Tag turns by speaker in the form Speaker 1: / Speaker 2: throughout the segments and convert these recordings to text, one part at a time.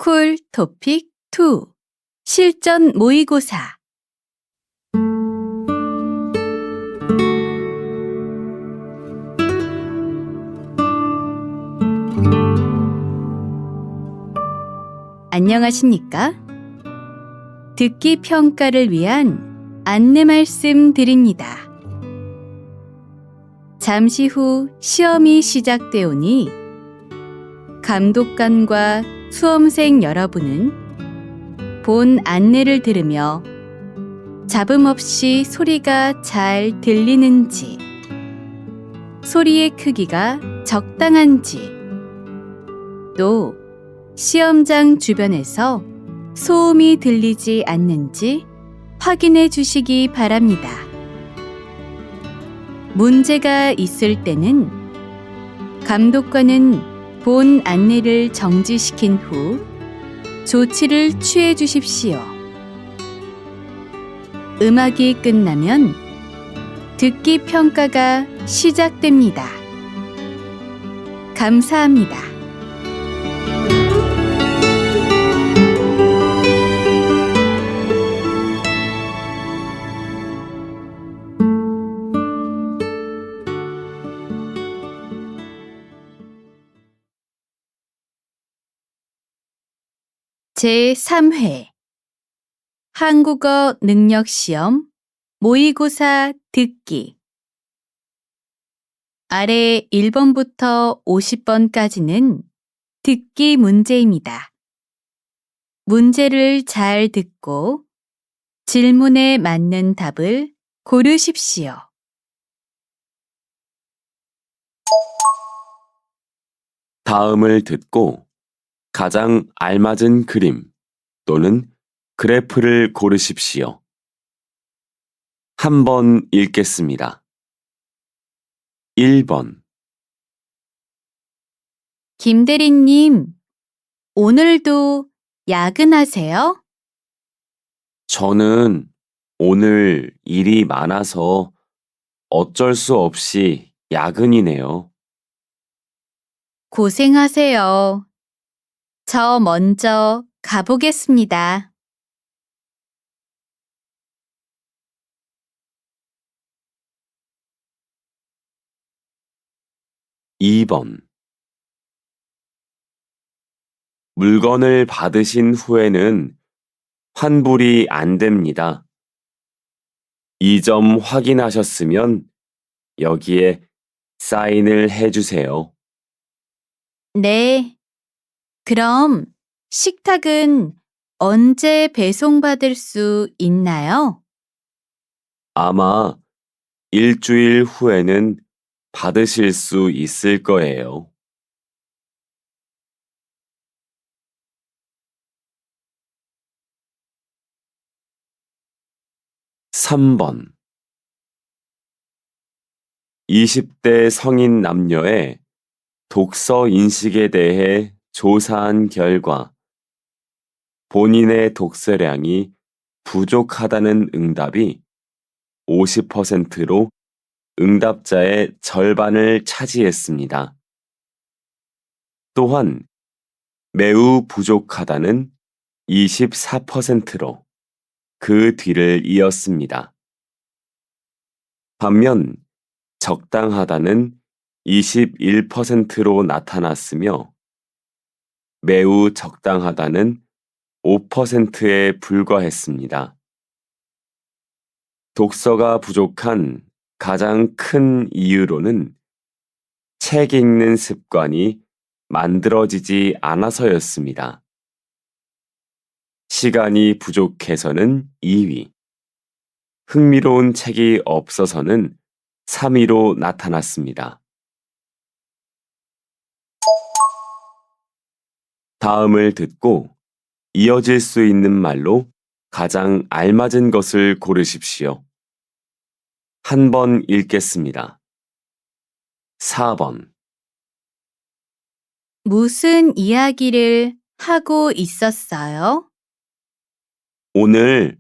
Speaker 1: 스쿨 토픽 2 실전 모의고사 안녕하십니까? 듣기 평가를 위한 안내 말씀 드립니다. 잠시 후 시험이 시작되오니 감독관과 수험생 여러분은 본 안내를 들으며 잡음 없이 소리가 잘 들리는지, 소리의 크기가 적당한지, 또 시험장 주변에서 소음이 들리지 않는지 확인해 주시기 바랍니다. 문제가 있을 때는 감독관은 본 안내를 정지시킨 후 조치를 취해 주십시오. 음악이 끝나면 듣기 평가가 시작됩니다. 감사합니다. 제3회 한국어 능력시험 모의고사 듣기 아래 1번부터 50번까지는 듣기 문제입니다. 문제를 잘 듣고 질문에 맞는 답을 고르십시오.
Speaker 2: 다음을 듣고 가장 알맞은 그림 또는 그래프를 고르십시오. 한번 읽겠습니다. 1번
Speaker 1: 김대리님, 오늘도 야근하세요?
Speaker 2: 저는 오늘 일이 많아서 어쩔 수 없이 야근이네요.
Speaker 1: 고생하세요. 저 먼저 가보겠습니다.
Speaker 2: 2번 물건을 받으신 후에는 환불이 안 됩니다. 이 점 확인하셨으면 여기에 사인을 해주세요.
Speaker 1: 네. 그럼 식탁은 언제 배송받을 수 있나요?
Speaker 2: 아마 일주일 후에는 받으실 수 있을 거예요. 3번 20대 성인 남녀의 독서 인식에 대해 조사한 결과 본인의 독서량이 부족하다는 응답이 50%로 응답자의 절반을 차지했습니다. 또한 매우 부족하다는 24%로 그 뒤를 이었습니다. 반면 적당하다는 21%로 나타났으며 매우 적당하다는 5%에 불과했습니다. 독서가 부족한 가장 큰 이유로는 책 읽는 습관이 만들어지지 않아서였습니다. 시간이 부족해서는 2위, 흥미로운 책이 없어서는 3위로 나타났습니다. 다음을 듣고 이어질 수 있는 말로 가장 알맞은 것을 고르십시오. 한 번 읽겠습니다. 4번
Speaker 1: 무슨 이야기를 하고 있었어요?
Speaker 2: 오늘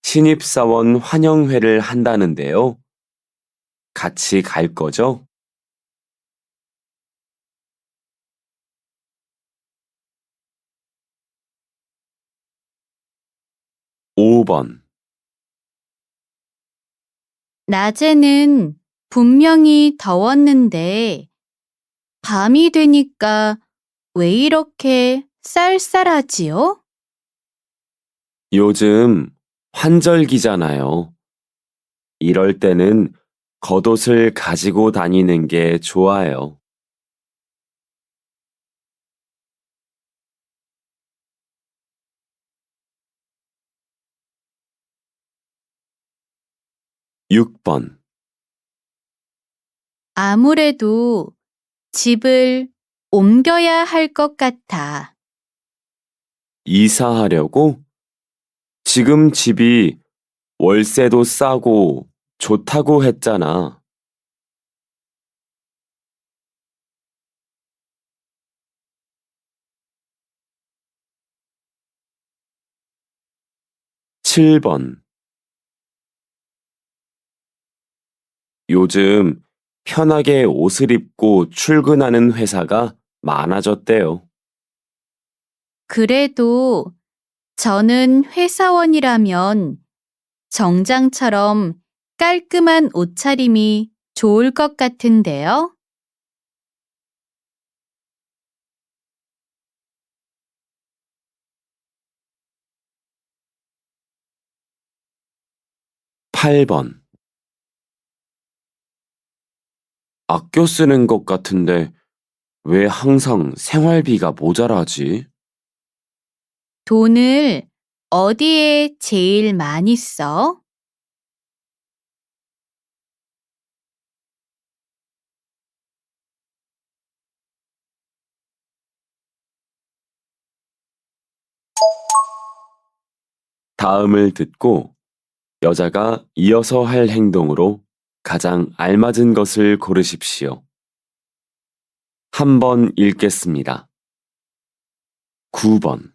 Speaker 2: 신입사원 환영회를 한다는데요. 같이 갈 거죠? 5번.
Speaker 1: 낮에는 분명히 더웠는데 밤이 되니까 왜 이렇게 쌀쌀하지요?
Speaker 2: 요즘 환절기잖아요. 이럴 때는 겉옷을 가지고 다니는 게 좋아요. 6번.
Speaker 1: 아무래도 집을 옮겨야 할 것 같아.
Speaker 2: 이사하려고? 지금 집이 월세도 싸고 좋다고 했잖아. 7번. 요즘 편하게 옷을 입고 출근하는 회사가 많아졌대요.
Speaker 1: 그래도 저는 회사원이라면 정장처럼 깔끔한 옷차림이 좋을 것 같은데요.
Speaker 2: 8번. 아껴 쓰는 것 같은데 왜 항상 생활비가 모자라지?
Speaker 1: 돈을 어디에 제일 많이 써?
Speaker 2: '다음을 듣고 여자가 이어서 할 행동으로 가장 알맞은 것을 고르십시오. 한번 읽겠습니다. 9번.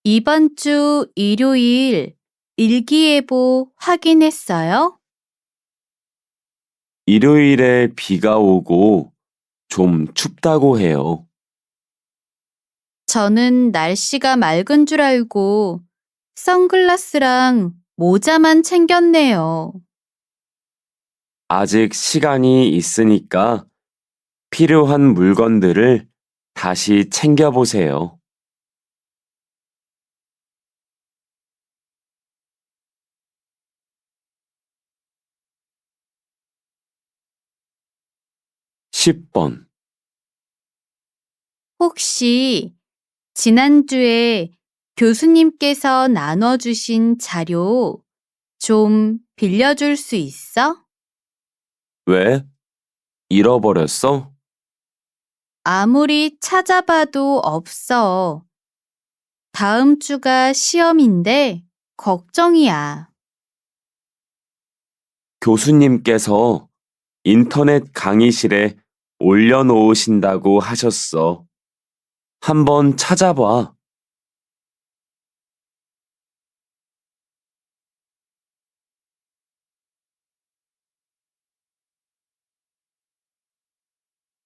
Speaker 1: 이번 주 일요일 일기예보 확인했어요?
Speaker 2: 일요일에 비가 오고 좀 춥다고 해요.
Speaker 1: 저는 날씨가 맑은 줄 알고 선글라스랑 모자만 챙겼네요.
Speaker 2: 아직 시간이 있으니까 필요한 물건들을 다시 챙겨보세요. 10번.
Speaker 1: 혹시 지난주에 교수님께서 나눠주신 자료 좀 빌려줄 수 있어?
Speaker 2: 왜? 잃어버렸어?
Speaker 1: 아무리 찾아봐도 없어. 다음 주가 시험인데 걱정이야.
Speaker 2: 교수님께서 인터넷 강의실에 올려놓으신다고 하셨어. 한번 찾아봐.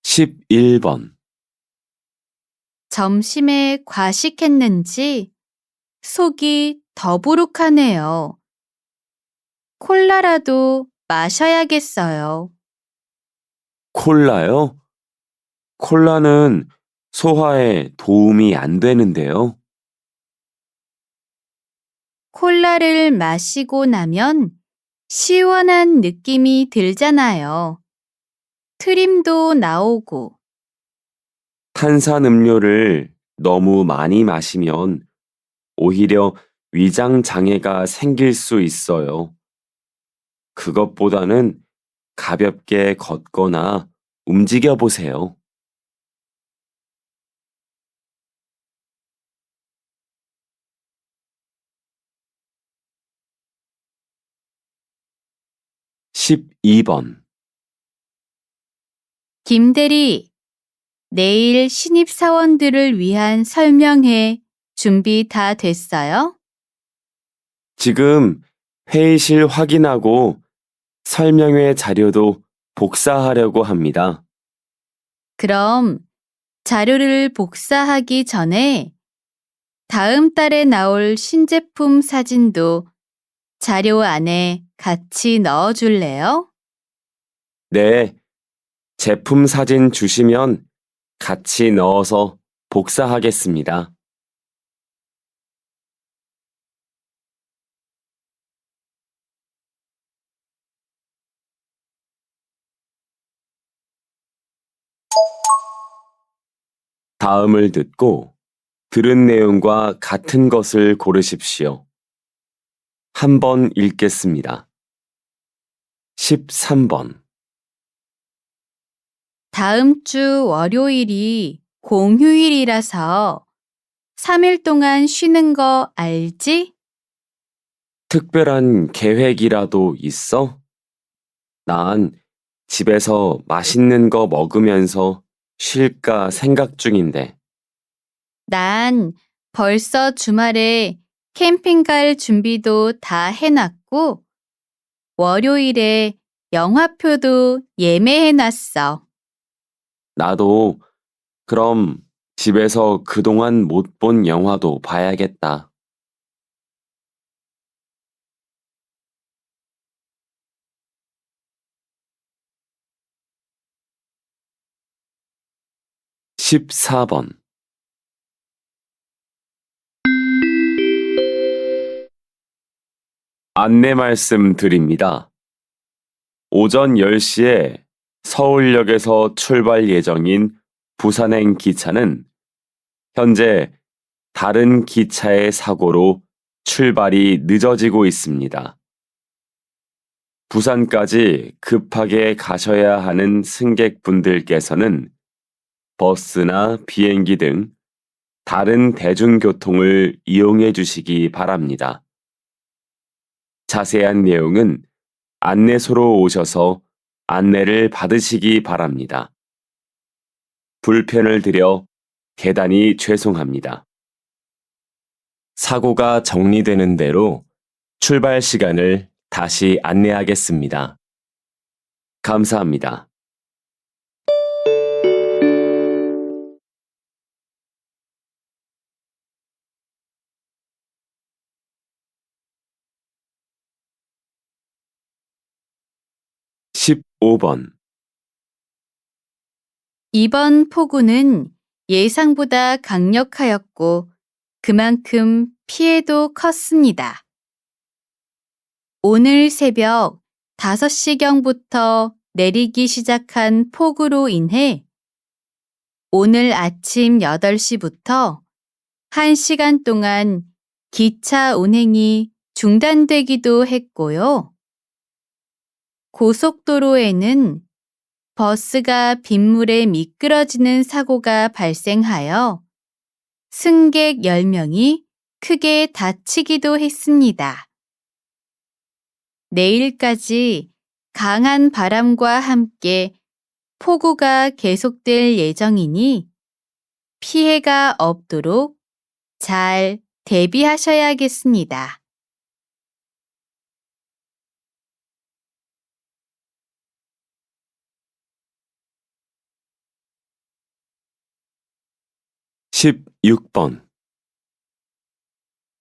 Speaker 2: 11번.
Speaker 1: 점심에 과식했는지 속이 더부룩하네요. 콜라라도 마셔야겠어요.
Speaker 2: 콜라요? 콜라는 소화에 도움이 안 되는데요.
Speaker 1: 콜라를 마시고 나면 시원한 느낌이 들잖아요. 트림도 나오고.
Speaker 2: 탄산음료를 너무 많이 마시면 오히려 위장 장애가 생길 수 있어요. 그것보다는 가볍게 걷거나 움직여 보세요. 12번.
Speaker 1: 김대리, 내일 신입사원들을 위한 설명회 준비 다 됐어요?
Speaker 2: 지금 회의실 확인하고 설명회 자료도 복사하려고 합니다.
Speaker 1: 그럼 자료를 복사하기 전에 다음 달에 나올 신제품 사진도 자료 안에 같이 넣어줄래요?
Speaker 2: 네, 제품 사진 주시면 같이 넣어서 복사하겠습니다. 다음을 듣고 들은 내용과 같은 것을 고르십시오. 한번 읽겠습니다. 13번.
Speaker 1: 다음 주 월요일이 공휴일이라서 3일 동안 쉬는 거 알지?
Speaker 2: 특별한 계획이라도 있어? 난 집에서 맛있는 거 먹으면서 쉴까 생각 중인데.
Speaker 1: 난 벌써 주말에 캠핑 갈 준비도 다 해놨고, 월요일에 영화표도 예매해놨어.
Speaker 2: 나도 그럼 집에서 그동안 못 본 영화도 봐야겠다. 14번. 안내 말씀 드립니다. 오전 10시에 서울역에서 출발 예정인 부산행 기차는 현재 다른 기차의 사고로 출발이 늦어지고 있습니다. 부산까지 급하게 가셔야 하는 승객분들께서는 버스나 비행기 등 다른 대중교통을 이용해 주시기 바랍니다. 자세한 내용은 안내소로 오셔서 안내를 받으시기 바랍니다. 불편을 드려 대단히 죄송합니다. 사고가 정리되는 대로 출발 시간을 다시 안내하겠습니다. 감사합니다. (15번)
Speaker 1: 이번 폭우는 예상보다 강력하였고, 그만큼 피해도 컸습니다. 오늘 새벽 5시경부터 내리기 시작한 폭우로 인해 오늘 아침 8시부터 1시간 동안 기차 운행이 중단되기도 했고요. 고속도로에는 버스가 빗물에 미끄러지는 사고가 발생하여 승객 10명이 크게 다치기도 했습니다. 내일까지 강한 바람과 함께 폭우가 계속될 예정이니 피해가 없도록 잘 대비하셔야겠습니다.
Speaker 2: (16번)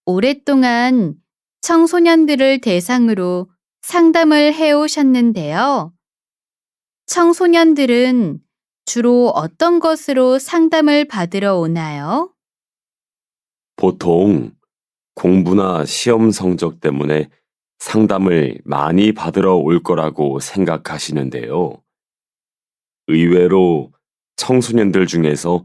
Speaker 1: 오랫동안 청소년들을 대상으로 상담을 해오셨는데요. 청소년들은 주로 어떤 것으로 상담을 받으러 오나요?
Speaker 2: 보통 공부나 시험 성적 때문에 상담을 많이 받으러 올 거라고 생각하시는데요. 의외로 청소년들 중에서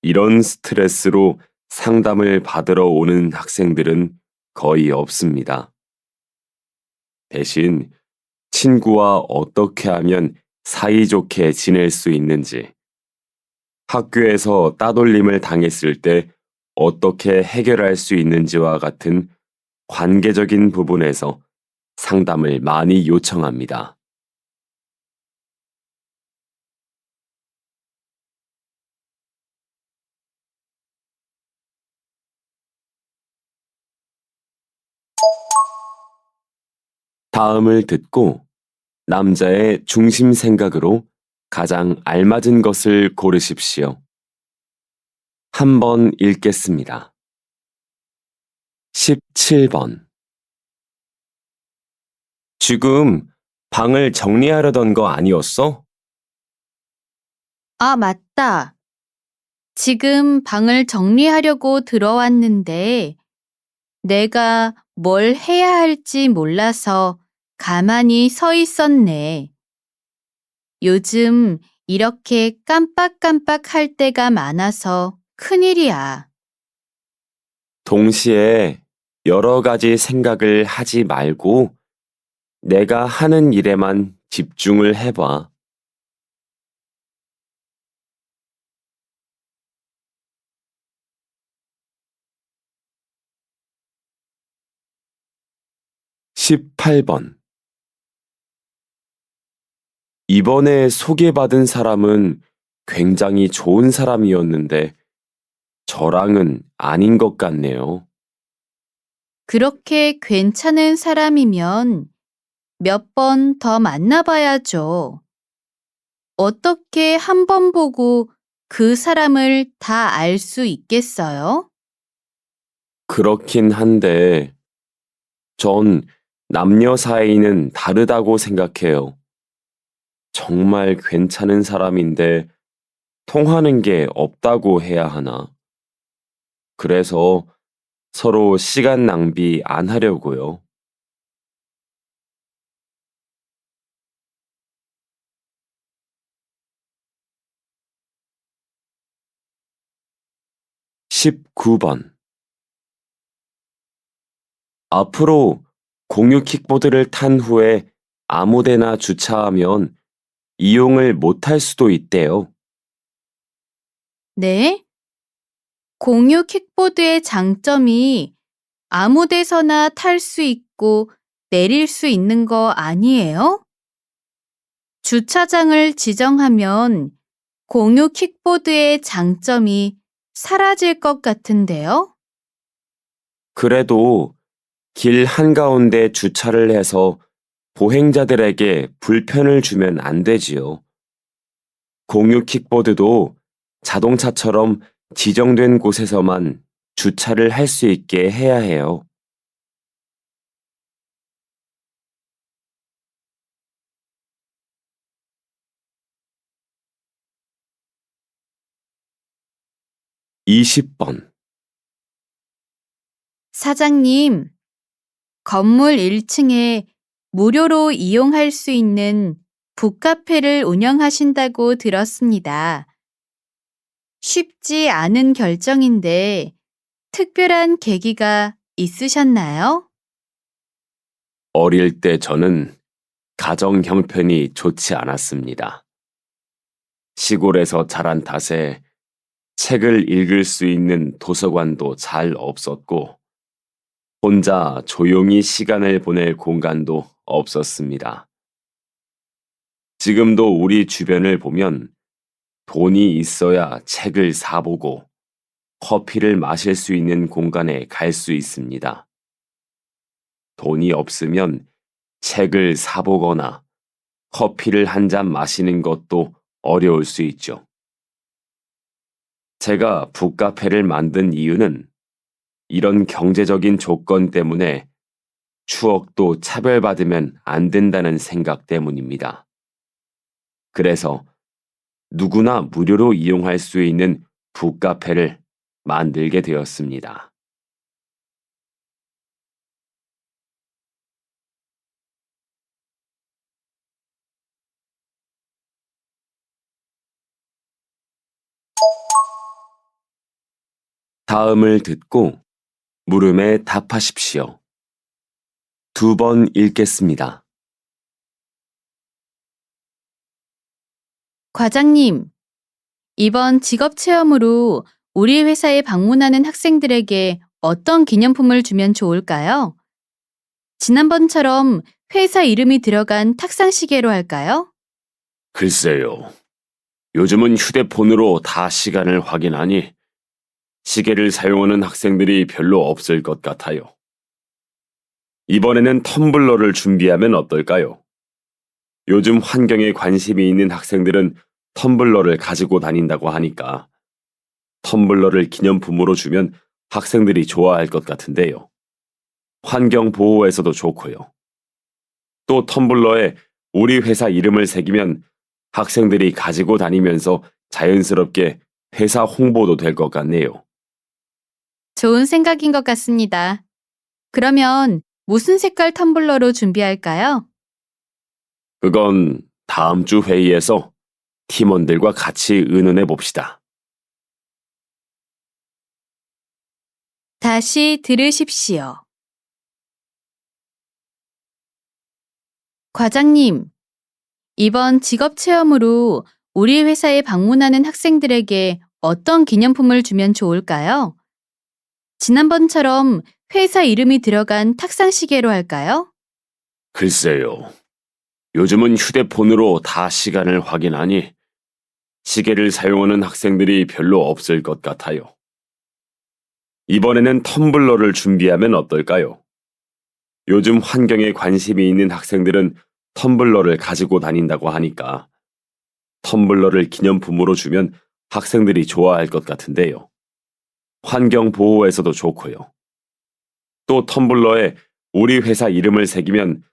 Speaker 2: 이런 스트레스로 상담을 받으러 오는 학생들은 거의 없습니다. 대신 친구와 어떻게 하면 사이좋게 지낼 수 있는지, 학교에서 따돌림을 당했을 때 어떻게 해결할 수 있는지와 같은 관계적인 부분에서 상담을 많이 요청합니다. 다음을 듣고 남자의 중심 생각으로 가장 알맞은 것을 고르십시오. 한번 읽겠습니다. 17번. 지금 방을 정리하려던 거 아니었어?
Speaker 1: 아, 맞다. 지금 방을 정리하려고 들어왔는데 내가 뭘 해야 할지 몰라서 가만히 서 있었네. 요즘 이렇게 깜빡깜빡 할 때가 많아서 큰일이야.
Speaker 2: 동시에 여러 가지 생각을 하지 말고 내가 하는 일에만 집중을 해봐. 18번. 이번에 소개받은 사람은 굉장히 좋은 사람이었는데 저랑은 아닌 것 같네요.
Speaker 1: 그렇게 괜찮은 사람이면 몇 번 더 만나봐야죠. 어떻게 한 번 보고 그 사람을 다 알 수 있겠어요?
Speaker 2: 그렇긴 한데 전 남녀 사이는 다르다고 생각해요. 정말 괜찮은 사람인데 통하는 게 없다고 해야 하나. 그래서 서로 시간 낭비 안 하려고요. 19번. 앞으로 공유 킥보드를 탄 후에 아무데나 주차하면 이용을 못할 수도 있대요.
Speaker 1: 네? 공유 킥보드의 장점이 아무 데서나 탈 수 있고 내릴 수 있는 거 아니에요? 주차장을 지정하면 공유 킥보드의 장점이 사라질 것 같은데요?
Speaker 2: 그래도 길 한가운데 주차를 해서 보행자들에게 불편을 주면 안 되지요. 공유 킥보드도 자동차처럼 지정된 곳에서만 주차를 할 수 있게 해야 해요. 20번.
Speaker 1: 사장님, 건물 1층에 무료로 이용할 수 있는 북카페를 운영하신다고 들었습니다. 쉽지 않은 결정인데 특별한 계기가 있으셨나요?
Speaker 2: 어릴 때 저는 가정 형편이 좋지 않았습니다. 시골에서 자란 탓에 책을 읽을 수 있는 도서관도 잘 없었고, 혼자 조용히 시간을 보낼 공간도 없었습니다. 지금도 우리 주변을 보면 돈이 있어야 책을 사보고 커피를 마실 수 있는 공간에 갈 수 있습니다. 돈이 없으면 책을 사보거나 커피를 한 잔 마시는 것도 어려울 수 있죠. 제가 북카페를 만든 이유는 이런 경제적인 조건 때문에 추억도 차별받으면 안 된다는 생각 때문입니다. 그래서 누구나 무료로 이용할 수 있는 북카페를 만들게 되었습니다. 다음을 듣고 물음에 답하십시오. 2번 읽겠습니다.
Speaker 1: 과장님, 이번 직업 체험으로 우리 회사에 방문하는 학생들에게 어떤 기념품을 주면 좋을까요? 지난번처럼 회사 이름이 들어간 탁상 시계로 할까요?
Speaker 2: 글쎄요. 요즘은 휴대폰으로 다 시간을 확인하니 시계를 사용하는 학생들이 별로 없을 것 같아요. 이번에는 텀블러를 준비하면 어떨까요? 요즘 환경에 관심이 있는 학생들은 텀블러를 가지고 다닌다고 하니까 텀블러를 기념품으로 주면 학생들이 좋아할 것 같은데요. 환경 보호에서도 좋고요. 또 텀블러에 우리 회사 이름을 새기면 학생들이 가지고 다니면서 자연스럽게 회사 홍보도 될 것 같네요.
Speaker 1: 좋은 생각인 것 같습니다. 그러면 무슨 색깔 텀블러로 준비할까요?
Speaker 2: 그건 다음 주 회의에서 팀원들과 같이 의논해 봅시다.
Speaker 1: 다시 들으십시오. 과장님, 이번 직업 체험으로 우리 회사에 방문하는 학생들에게 어떤 기념품을 주면 좋을까요? 지난번처럼 회사 이름이 들어간 탁상 시계로 할까요?
Speaker 2: 글쎄요. 요즘은 휴대폰으로 다 시간을 확인하니 시계를 사용하는 학생들이 별로 없을 것 같아요. 이번에는 텀블러를 준비하면 어떨까요? 요즘 환경에 관심이 있는 학생들은 텀블러를 가지고 다닌다고 하니까 텀블러를 기념품으로 주면 학생들이 좋아할 것 같은데요. 환경 보호에서도 좋고요. 또 텀블러에 우리 회사 이름을 새기면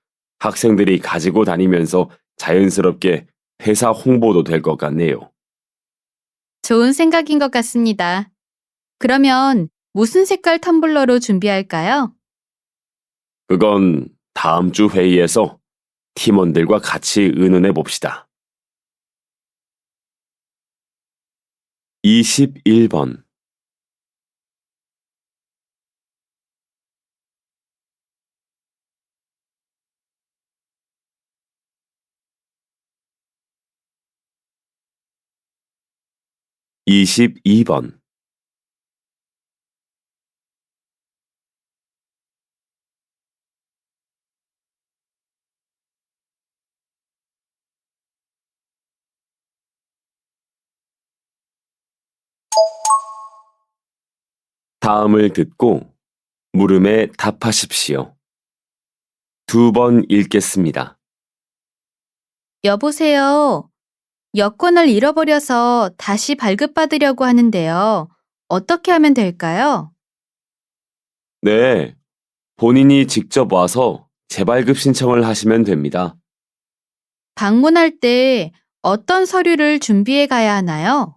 Speaker 2: 학생들이 가지고 다니면서 자연스럽게 회사 홍보도 될 것 같네요.
Speaker 1: 좋은 생각인 것 같습니다. 그러면 무슨 색깔 텀블러로 준비할까요?
Speaker 2: 그건 다음 주 회의에서 팀원들과 같이 의논해 봅시다. 21번 22번 다음을 듣고 물음에 답하십시오. 2번 읽겠습니다.
Speaker 1: 여보세요. 여권을 잃어버려서 다시 발급받으려고 하는데요. 어떻게 하면 될까요?
Speaker 2: 네, 본인이 직접 와서 재발급 신청을 하시면 됩니다.
Speaker 1: 방문할 때 어떤 서류를 준비해 가야 하나요?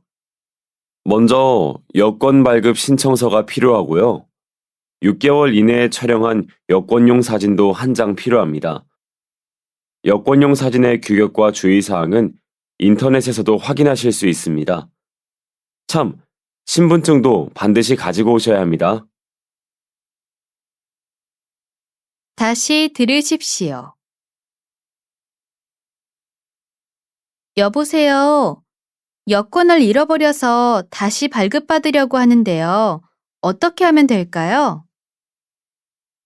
Speaker 2: 먼저 여권 발급 신청서가 필요하고요. 6개월 이내에 촬영한 여권용 사진도 한 장 필요합니다. 여권용 사진의 규격과 주의사항은 인터넷에서도 확인하실 수 있습니다. 참, 신분증도 반드시 가지고 오셔야 합니다.
Speaker 1: 다시 들으십시오. 여보세요. 여권을 잃어버려서 다시 발급받으려고 하는데요. 어떻게 하면 될까요?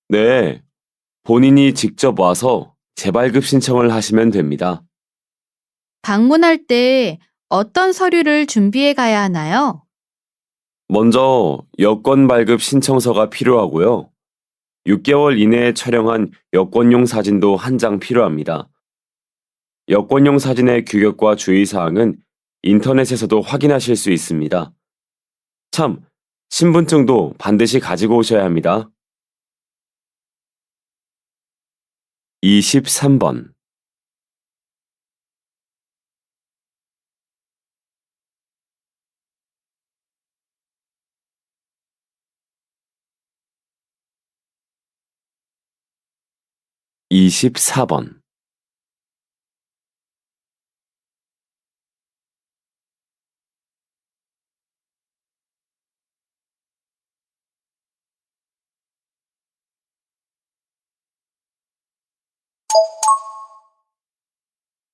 Speaker 2: 네, 본인이 직접 와서 재발급 신청을 하시면 됩니다.
Speaker 1: 방문할 때 어떤 서류를 준비해 가야 하나요?
Speaker 2: 먼저 여권 발급 신청서가 필요하고요. 6개월 이내에 촬영한 여권용 사진도 한 장 필요합니다. 여권용 사진의 규격과 주의사항은 인터넷에서도 확인하실 수 있습니다. 참, 신분증도 반드시 가지고 오셔야 합니다. 23번 24번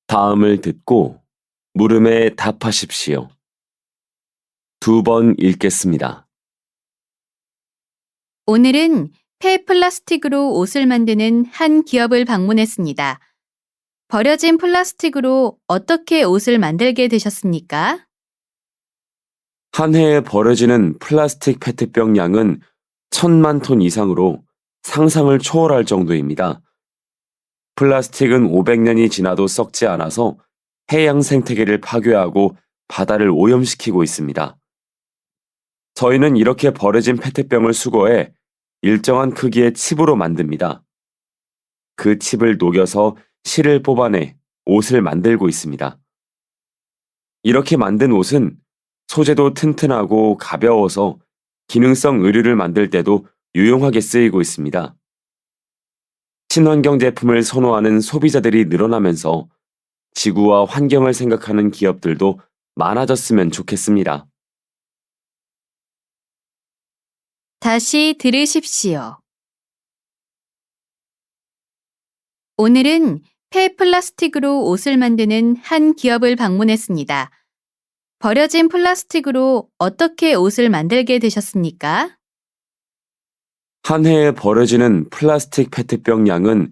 Speaker 2: 다음을 듣고 물음에 답하십시오. 2번 읽겠습니다.
Speaker 1: 오늘은 폐플라스틱으로 옷을 만드는 한 기업을 방문했습니다. 버려진 플라스틱으로 어떻게 옷을 만들게 되셨습니까?
Speaker 2: 한 해에 버려지는 플라스틱 페트병 양은 1,000만 톤 이상으로 상상을 초월할 정도입니다. 플라스틱은 500년이 지나도 썩지 않아서 해양 생태계를 파괴하고 바다를 오염시키고 있습니다. 저희는 이렇게 버려진 페트병을 수거해 일정한 크기의 칩으로 만듭니다. 그 칩을 녹여서 실을 뽑아내 옷을 만들고 있습니다. 이렇게 만든 옷은 소재도 튼튼하고 가벼워서 기능성 의류를 만들 때도 유용하게 쓰이고 있습니다. 친환경 제품을 선호하는 소비자들이 늘어나면서 지구와 환경을 생각하는 기업들도 많아졌으면 좋겠습니다.
Speaker 1: 다시 들으십시오. 오늘은 폐플라스틱으로 옷을 만드는 한 기업을 방문했습니다. 버려진 플라스틱으로 어떻게 옷을 만들게 되셨습니까?
Speaker 2: 한 해에 버려지는 플라스틱 페트병 양은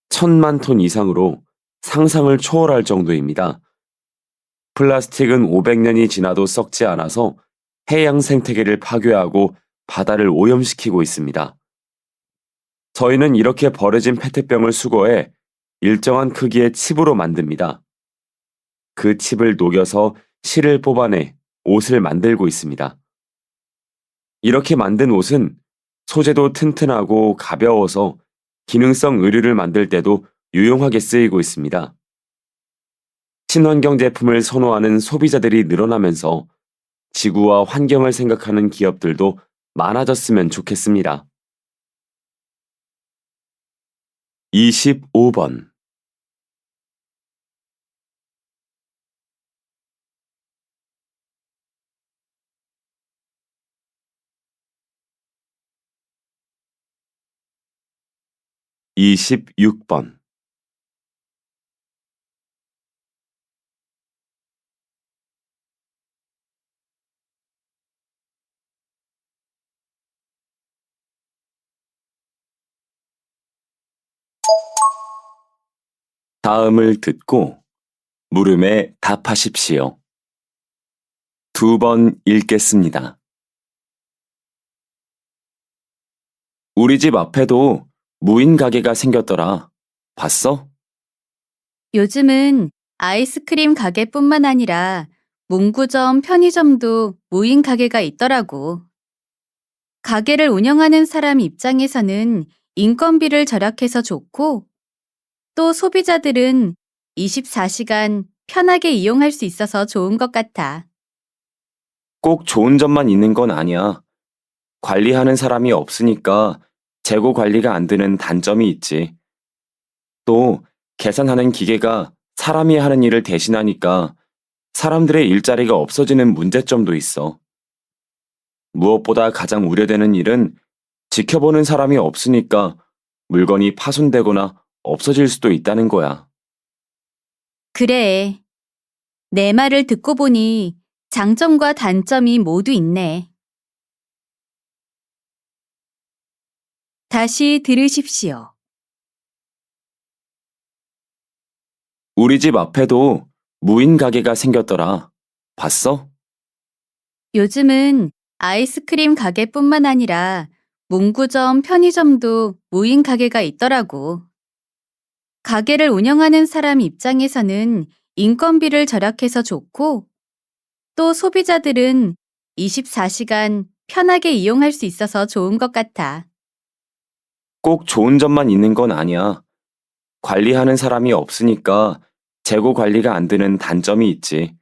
Speaker 2: 1,000만 톤 이상으로 상상을 초월할 정도입니다. 플라스틱은 500년이 지나도 썩지 않아서 해양 생태계를 파괴하고 바다를 오염시키고 있습니다. 저희는 이렇게 버려진 페트병을 수거해 일정한 크기의 칩으로 만듭니다. 그 칩을 녹여서 실을 뽑아내 옷을 만들고 있습니다. 이렇게 만든 옷은 소재도 튼튼하고 가벼워서 기능성 의류를 만들 때도 유용하게 쓰이고 있습니다. 친환경 제품을 선호하는 소비자들이 늘어나면서 지구와 환경을 생각하는 기업들도 많아졌으면 좋겠습니다. 25번 26번 다음을 듣고 물음에 답하십시오. 2번 읽겠습니다. 우리 집 앞에도 무인 가게가 생겼더라. 봤어?
Speaker 1: 요즘은 아이스크림 가게뿐만 아니라 문구점, 편의점도 무인 가게가 있더라고. 가게를 운영하는 사람 입장에서는 인건비를 절약해서 좋고, 또 소비자들은 24시간 편하게 이용할 수 있어서 좋은 것 같아.
Speaker 2: 꼭 좋은 점만 있는 건 아니야. 관리하는 사람이 없으니까 재고 관리가 안 되는 단점이 있지. 또 계산하는 기계가 사람이 하는 일을 대신하니까 사람들의 일자리가 없어지는 문제점도 있어. 무엇보다 가장 우려되는 일은 지켜보는 사람이 없으니까 물건이 파손되거나 없어질 수도 있다는 거야.
Speaker 1: 그래. 내 말을 듣고 보니 장점과 단점이 모두 있네. 다시 들으십시오.
Speaker 2: 우리 집 앞에도 무인 가게가 생겼더라. 봤어?
Speaker 1: 요즘은 아이스크림 가게뿐만 아니라 문구점, 편의점도 무인 가게가 있더라고. 가게를 운영하는 사람 입장에서는 인건비를 절약해서 좋고, 또 소비자들은 24시간 편하게 이용할 수 있어서 좋은 것 같아.
Speaker 2: 꼭 좋은 점만 있는 건 아니야. 관리하는 사람이 없으니까 재고 관리가 안 되는 단점이 있지.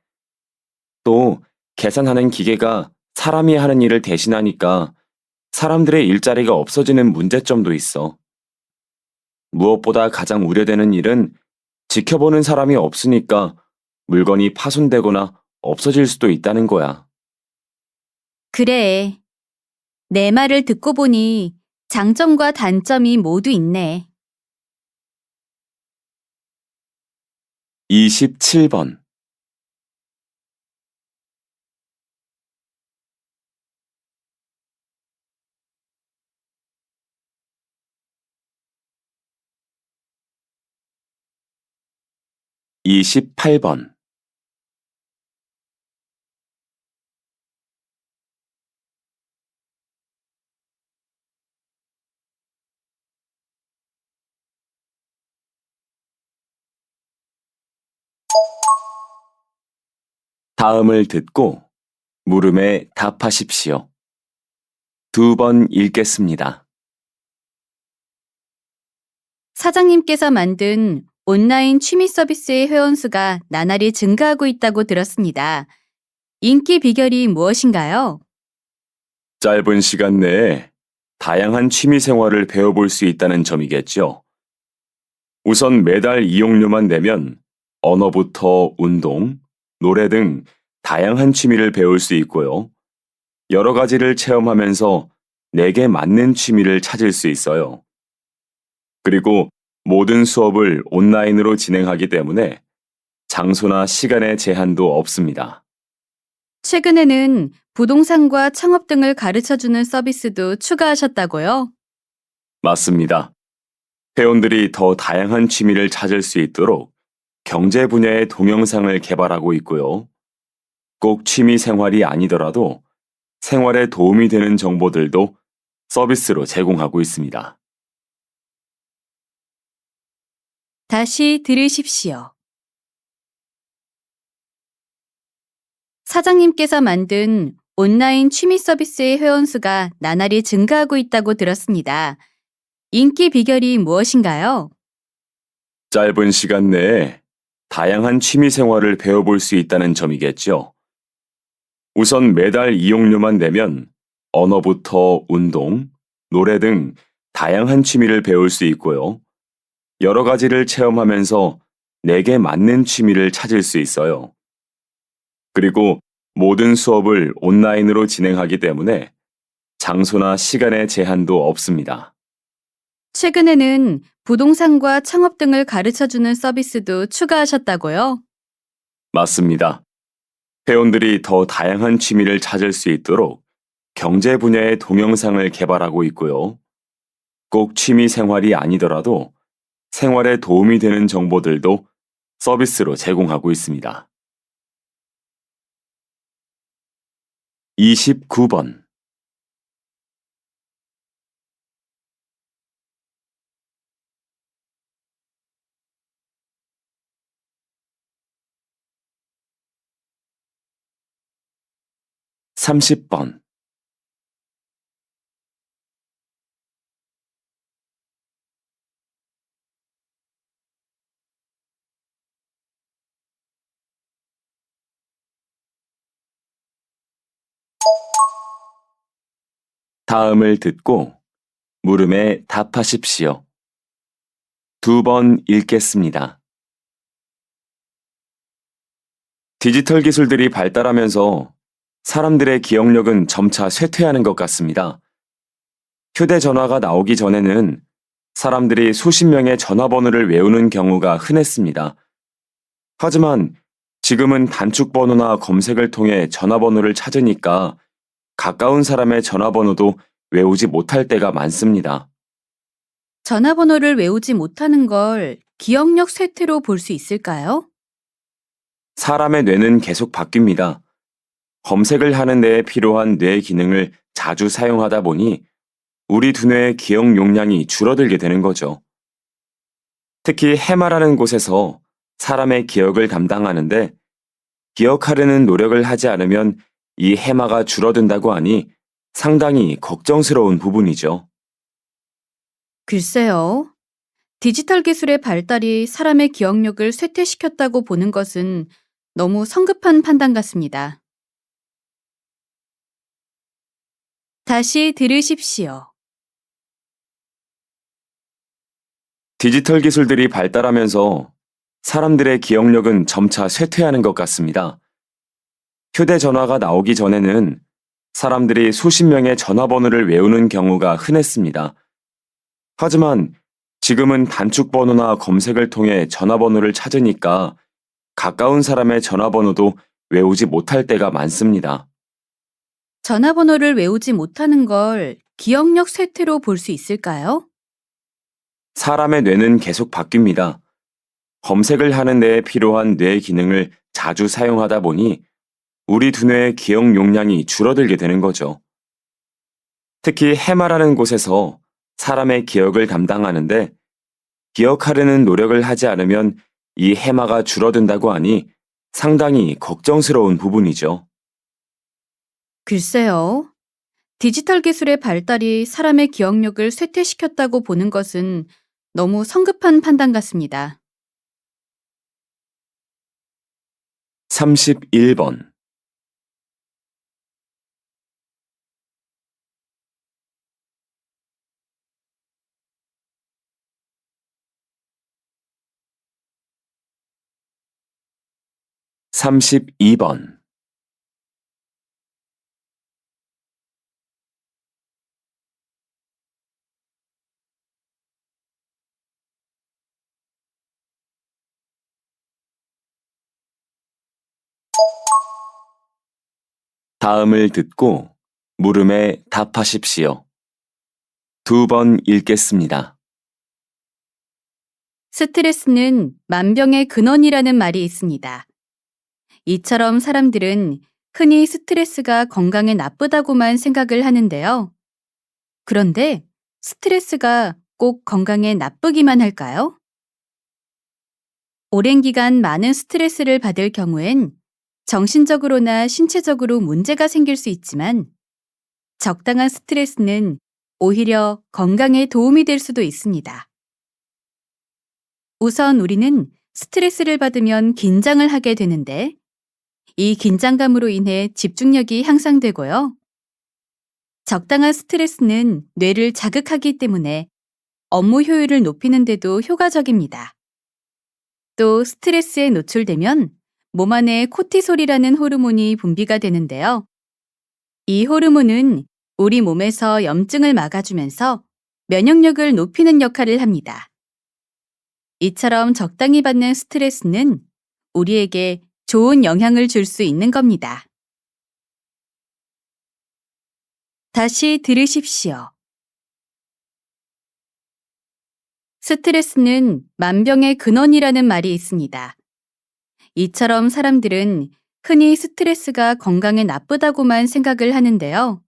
Speaker 2: 또 계산하는 기계가 사람이 하는 일을 대신하니까 사람들의 일자리가 없어지는 문제점도 있어. 무엇보다 가장 우려되는 일은 지켜보는 사람이 없으니까 물건이 파손되거나 없어질 수도 있다는 거야.
Speaker 1: 그래. 내 말을 듣고 보니 장점과 단점이 모두 있네.
Speaker 2: 27번 28번 다음을 듣고 물음에 답하십시오. 2번 읽겠습니다.
Speaker 1: 사장님께서 만든 온라인 취미 서비스의 회원수가 나날이 증가하고 있다고 들었습니다. 인기 비결이 무엇인가요?
Speaker 2: 짧은 시간 내에 다양한 취미 생활을 배워볼 수 있다는 점이겠죠. 우선 매달 이용료만 내면 언어부터 운동, 노래 등 다양한 취미를 배울 수 있고요. 여러 가지를 체험하면서 내게 맞는 취미를 찾을 수 있어요. 그리고 모든 수업을 온라인으로 진행하기 때문에 장소나 시간의 제한도 없습니다.
Speaker 1: 최근에는 부동산과 창업 등을 가르쳐주는 서비스도 추가하셨다고요?
Speaker 2: 맞습니다. 회원들이 더 다양한 취미를 찾을 수 있도록 경제 분야의 동영상을 개발하고 있고요. 꼭 취미 생활이 아니더라도 생활에 도움이 되는 정보들도 서비스로 제공하고 있습니다.
Speaker 1: 다시 들으십시오. 사장님께서 만든 온라인 취미 서비스의 회원수가 나날이 증가하고 있다고 들었습니다. 인기 비결이 무엇인가요?
Speaker 2: 짧은 시간 내에 다양한 취미 생활을 배워볼 수 있다는 점이겠죠. 우선 매달 이용료만 내면 언어부터 운동, 노래 등 다양한 취미를 배울 수 있고요. 여러 가지를 체험하면서 내게 맞는 취미를 찾을 수 있어요. 그리고 모든 수업을 온라인으로 진행하기 때문에 장소나 시간의 제한도 없습니다.
Speaker 1: 최근에는 부동산과 창업 등을 가르쳐주는 서비스도 추가하셨다고요?
Speaker 2: 맞습니다. 회원들이 더 다양한 취미를 찾을 수 있도록 경제 분야의 동영상을 개발하고 있고요. 꼭 취미 생활이 아니더라도 생활에 도움이 되는 정보들도 서비스로 제공하고 있습니다. 29번. 삼십 번. 다음을 듣고 물음에 답하십시오. 2번 읽겠습니다. 디지털 기술들이 발달하면서 사람들의 기억력은 점차 쇠퇴하는 것 같습니다. 휴대전화가 나오기 전에는 사람들이 수십 명의 전화번호를 외우는 경우가 흔했습니다. 하지만 지금은 단축번호나 검색을 통해 전화번호를 찾으니까 가까운 사람의 전화번호도 외우지 못할 때가 많습니다.
Speaker 1: 전화번호를 외우지 못하는 걸 기억력 쇠퇴로 볼 수 있을까요?
Speaker 2: 사람의 뇌는 계속 바뀝니다. 검색을 하는 데에 필요한 뇌 기능을 자주 사용하다 보니 우리 두뇌의 기억 용량이 줄어들게 되는 거죠. 특히 해마라는 곳에서 사람의 기억을 담당하는데 기억하려는 노력을 하지 않으면 이 해마가 줄어든다고 하니 상당히 걱정스러운 부분이죠.
Speaker 1: 글쎄요. 디지털 기술의 발달이 사람의 기억력을 쇠퇴시켰다고 보는 것은 너무 성급한 판단 같습니다. 다시 들으십시오.
Speaker 2: 디지털 기술들이 발달하면서 사람들의 기억력은 점차 쇠퇴하는 것 같습니다. 휴대전화가 나오기 전에는 사람들이 수십 명의 전화번호를 외우는 경우가 흔했습니다. 하지만 지금은 단축번호나 검색을 통해 전화번호를 찾으니까 가까운 사람의 전화번호도 외우지 못할 때가 많습니다.
Speaker 1: 전화번호를 외우지 못하는 걸 기억력 쇠퇴로 볼 수 있을까요?
Speaker 2: 사람의 뇌는 계속 바뀝니다. 검색을 하는 데에 필요한 뇌 기능을 자주 사용하다 보니 우리 두뇌의 기억 용량이 줄어들게 되는 거죠. 특히 해마라는 곳에서 사람의 기억을 담당하는데 기억하려는 노력을 하지 않으면 이 해마가 줄어든다고 하니 상당히 걱정스러운 부분이죠.
Speaker 1: 글쎄요. 디지털 기술의 발달이 사람의 기억력을 쇠퇴시켰다고 보는 것은 너무 성급한 판단 같습니다.
Speaker 2: 31번. 32번. '다음을 듣고 물음에 답하십시오. 2번 읽겠습니다.
Speaker 1: 스트레스는 만병의 근원이라는 말이 있습니다. 이처럼 사람들은 흔히 스트레스가 건강에 나쁘다고만 생각을 하는데요. 그런데 스트레스가 꼭 건강에 나쁘기만 할까요? 오랜 기간 많은 스트레스를 받을 경우엔 정신적으로나 신체적으로 문제가 생길 수 있지만 적당한 스트레스는 오히려 건강에 도움이 될 수도 있습니다. 우선 우리는 스트레스를 받으면 긴장을 하게 되는데 이 긴장감으로 인해 집중력이 향상되고요. 적당한 스트레스는 뇌를 자극하기 때문에 업무 효율을 높이는 데도 효과적입니다. 또 스트레스에 노출되면 몸 안에 코티솔이라는 호르몬이 분비가 되는데요. 이 호르몬은 우리 몸에서 염증을 막아주면서 면역력을 높이는 역할을 합니다. 이처럼 적당히 받는 스트레스는 우리에게 좋은 영향을 줄 수 있는 겁니다. 다시 들으십시오. 스트레스는 만병의 근원이라는 말이 있습니다. 이처럼 사람들은 흔히 스트레스가 건강에 나쁘다고만 생각을 하는데요.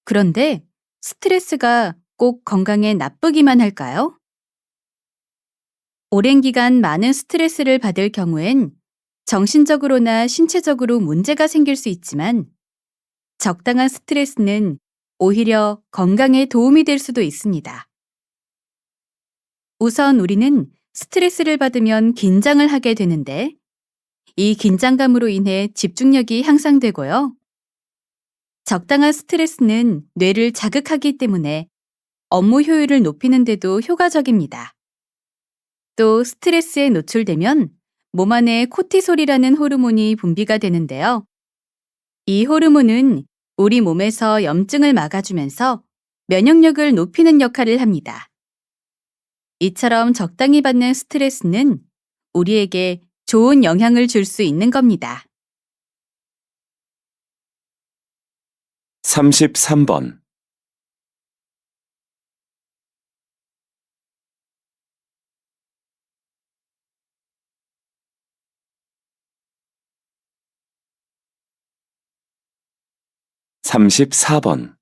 Speaker 1: 그런데 스트레스가 꼭 건강에 나쁘기만 할까요? 오랜 기간 많은 스트레스를 받을 경우엔 정신적으로나 신체적으로 문제가 생길 수 있지만 적당한 스트레스는 오히려 건강에 도움이 될 수도 있습니다. 우선 우리는 스트레스를 받으면 긴장을 하게 되는데 이 긴장감으로 인해 집중력이 향상되고요. 적당한 스트레스는 뇌를 자극하기 때문에 업무 효율을 높이는 데도 효과적입니다. 또 스트레스에 노출되면 몸 안에 코티솔이라는 호르몬이 분비가 되는데요. 이 호르몬은 우리 몸에서 염증을 막아주면서 면역력을 높이는 역할을 합니다. 이처럼 적당히 받는 스트레스는 우리에게 좋은 영향을 줄 수 있는 겁니다.
Speaker 2: 33번. 34번.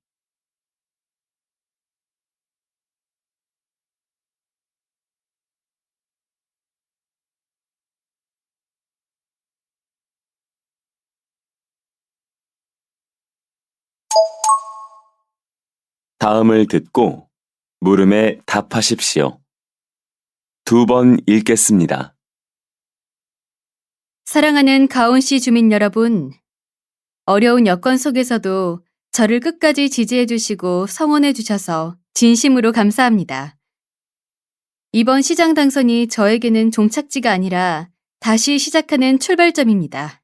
Speaker 2: '다음을 듣고 물음에 답하십시오. 2번 읽겠습니다.
Speaker 1: 사랑하는 가온시 주민 여러분, 어려운 여건 속에서도 저를 끝까지 지지해 주시고 성원해 주셔서 진심으로 감사합니다. 이번 시장 당선이 저에게는 종착지가 아니라 다시 시작하는 출발점입니다.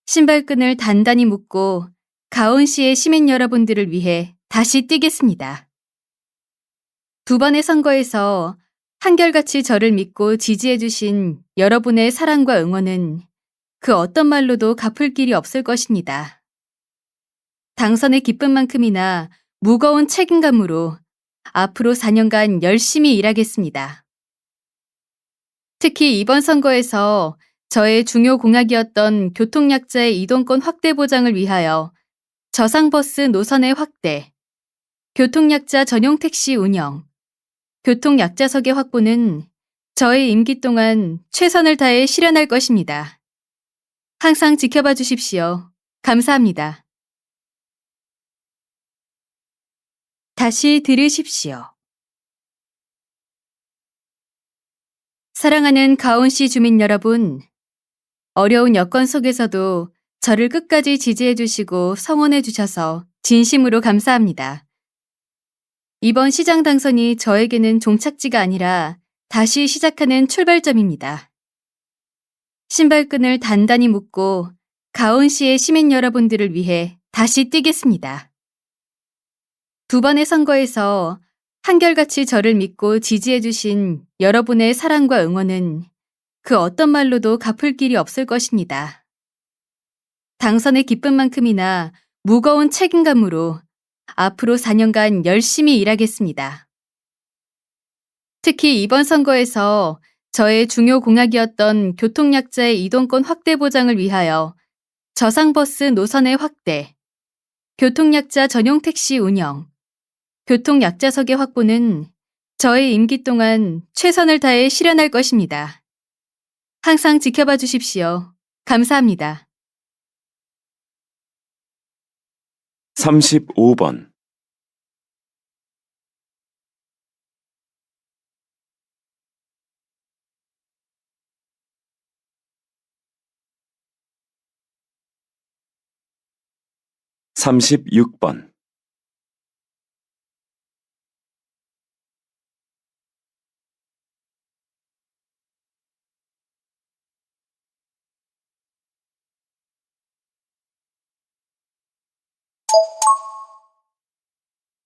Speaker 1: 신발끈을 단단히 묶고 가온시의 시민 여러분들을 위해 다시 뛰겠습니다. 2번의 선거에서 한결같이 저를 믿고 지지해 주신 여러분의 사랑과 응원은 그 어떤 말로도 갚을 길이 없을 것입니다. 당선의 기쁨만큼이나 무거운 책임감으로 앞으로 4년간 열심히 일하겠습니다. 특히 이번 선거에서 저의 중요 공약이었던 교통약자의 이동권 확대 보장을 위하여 저상버스 노선의 확대, 교통약자 전용 택시 운영, 교통약자석의 확보는 저의 임기 동안 최선을 다해 실현할 것입니다. 항상 지켜봐 주십시오. 감사합니다. 다시 들으십시오. 사랑하는 가온시 주민 여러분, 어려운 여건 속에서도 저를 끝까지 지지해 주시고 성원해 주셔서 진심으로 감사합니다. 이번 시장 당선이 저에게는 종착지가 아니라 다시 시작하는 출발점입니다. 신발끈을 단단히 묶고 가온시의 시민 여러분들을 위해 다시 뛰겠습니다. 두 번의 선거에서 한결같이 저를 믿고 지지해 주신 여러분의 사랑과 응원은 그 어떤 말로도 갚을 길이 없을 것입니다. 당선의 기쁨만큼이나 무거운 책임감으로 앞으로 4년간 열심히 일하겠습니다. 특히 이번 선거에서 저의 중요 공약이었던 교통약자의 이동권 확대 보장을 위하여 저상버스 노선의 확대, 교통약자 전용 택시 운영, 교통약자석의 확보는 저의 임기 동안 최선을 다해 실현할 것입니다. 항상 지켜봐 주십시오. 감사합니다.
Speaker 2: 35번 36번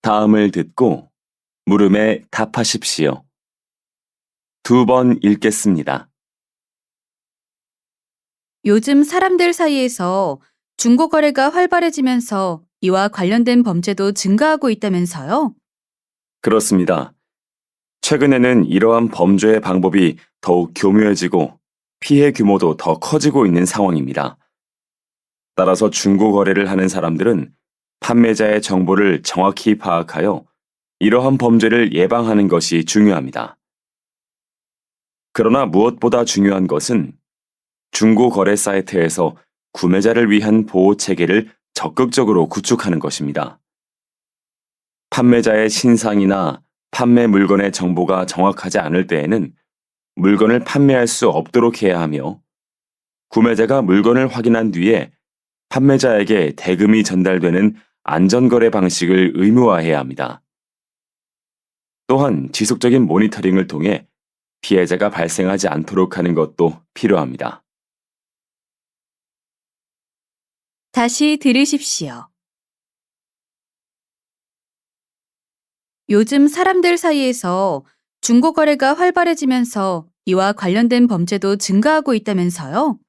Speaker 2: 다음을 듣고 물음에 답하십시오. 2번 읽겠습니다.
Speaker 1: 요즘 사람들 사이에서 중고거래가 활발해지면서 이와 관련된 범죄도 증가하고 있다면서요?
Speaker 2: 그렇습니다. 최근에는 이러한 범죄의 방법이 더욱 교묘해지고 피해 규모도 더 커지고 있는 상황입니다. 따라서 중고거래를 하는 사람들은 판매자의 정보를 정확히 파악하여 이러한 범죄를 예방하는 것이 중요합니다. 그러나 무엇보다 중요한 것은 중고거래 사이트에서 구매자를 위한 보호 체계를 적극적으로 구축하는 것입니다. 판매자의 신상이나 판매 물건의 정보가 정확하지 않을 때에는 물건을 판매할 수 없도록 해야 하며, 구매자가 물건을 확인한 뒤에 판매자에게 대금이 전달되는 안전거래 방식을 의무화해야 합니다. 또한 지속적인 모니터링을 통해 피해자가 발생하지 않도록 하는 것도 필요합니다.
Speaker 1: 다시 들으십시오. 요즘 사람들 사이에서 중고거래가 활발해지면서 이와 관련된 범죄도 증가하고 있다면서요?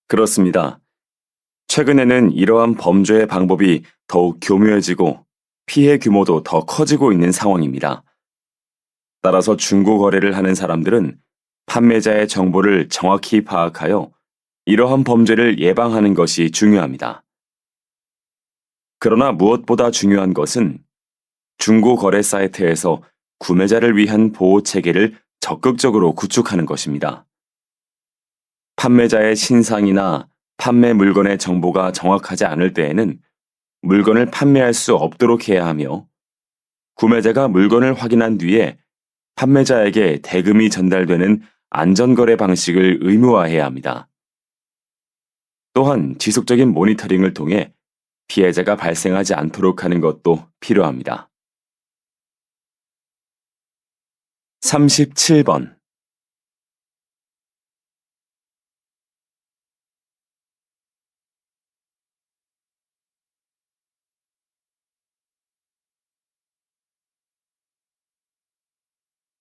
Speaker 2: 그렇습니다. 최근에는 이러한 범죄의 방법이 더욱 교묘해지고 피해 규모도 더 커지고 있는 상황입니다. 따라서 중고거래를 하는 사람들은 판매자의 정보를 정확히 파악하여 이러한 범죄를 예방하는 것이 중요합니다. 그러나 무엇보다 중요한 것은 중고거래 사이트에서 구매자를 위한 보호 체계를 적극적으로 구축하는 것입니다. 판매자의 신상이나 판매 물건의 정보가 정확하지 않을 때에는 물건을 판매할 수 없도록 해야 하며, 구매자가 물건을 확인한 뒤에 판매자에게 대금이 전달되는 안전거래 방식을 의무화해야 합니다. 또한 지속적인 모니터링을 통해 피해자가 발생하지 않도록 하는 것도 필요합니다. 37번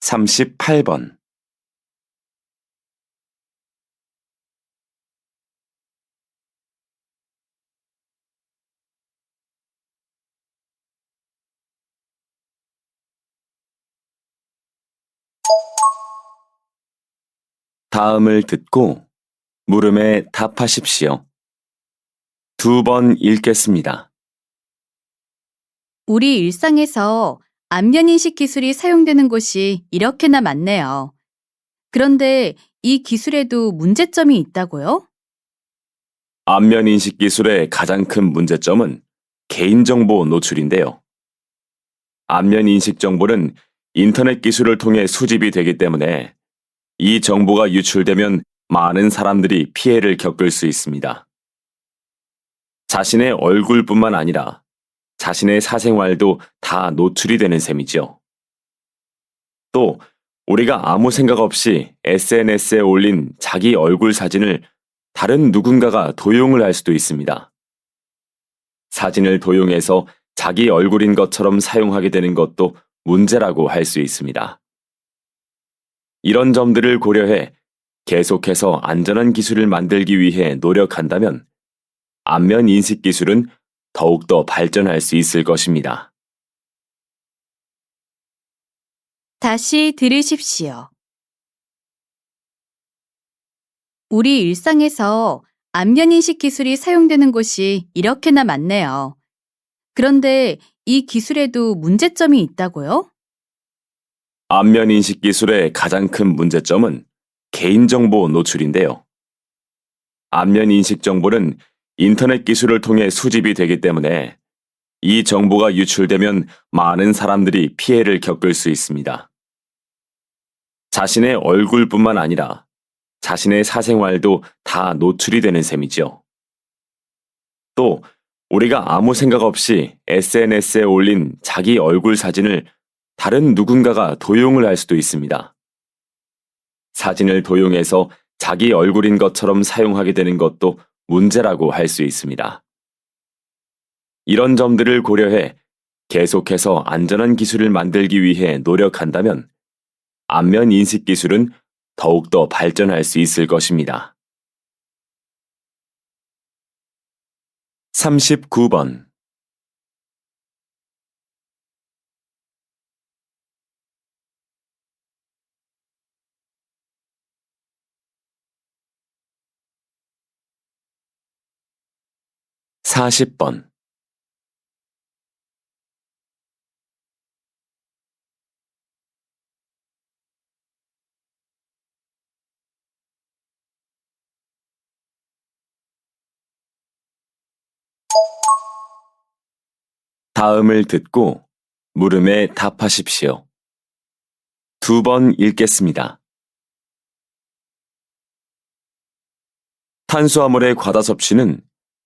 Speaker 2: 38번 다음을 듣고 물음에 답하십시오. 2번 읽겠습니다.
Speaker 1: 우리 일상에서 안면인식 기술이 사용되는 곳이 이렇게나 많네요. 그런데 이 기술에도 문제점이 있다고요?
Speaker 2: 안면인식 기술의 가장 큰 문제점은 개인정보 노출인데요. 안면인식 정보는 인터넷 기술을 통해 수집이 되기 때문에 이 정보가 유출되면 많은 사람들이 피해를 겪을 수 있습니다. 자신의 얼굴뿐만 아니라 자신의 사생활도 다 노출이 되는 셈이죠. 또 우리가 아무 생각 없이 SNS에 올린 자기 얼굴 사진을 다른 누군가가 도용을 할 수도 있습니다. 사진을 도용해서 자기 얼굴인 것처럼 사용하게 되는 것도 문제라고 할 수 있습니다. 이런 점들을 고려해 계속해서 안전한 기술을 만들기 위해 노력한다면 안면 인식 기술은 더욱더 발전할 수 있을 것입니다.
Speaker 1: 다시 들으십시오. 우리 일상에서 안면인식 기술이 사용되는 곳이 이렇게나 많네요. 그런데 이 기술에도 문제점이 있다고요?
Speaker 2: 안면 인식 기술의 가장 큰 문제점은 개인정보 노출인데요. 안면 인식 정보는 인터넷 기술을 통해 수집이 되기 때문에 이 정보가 유출되면 많은 사람들이 피해를 겪을 수 있습니다. 자신의 얼굴뿐만 아니라 자신의 사생활도 다 노출이 되는 셈이죠. 또 우리가 아무 생각 없이 SNS에 올린 자기 얼굴 사진을 다른 누군가가 도용을 할 수도 있습니다. 사진을 도용해서 자기 얼굴인 것처럼 사용하게 되는 것도 문제라고 할 수 있습니다. 이런 점들을 고려해 계속해서 안전한 기술을 만들기 위해 노력한다면 안면 인식 기술은 더욱더 발전할 수 있을 것입니다. 39번. 사십 번. 다음을 듣고 물음에 답하십시오. 2번 읽겠습니다. 탄수화물의 과다 섭취는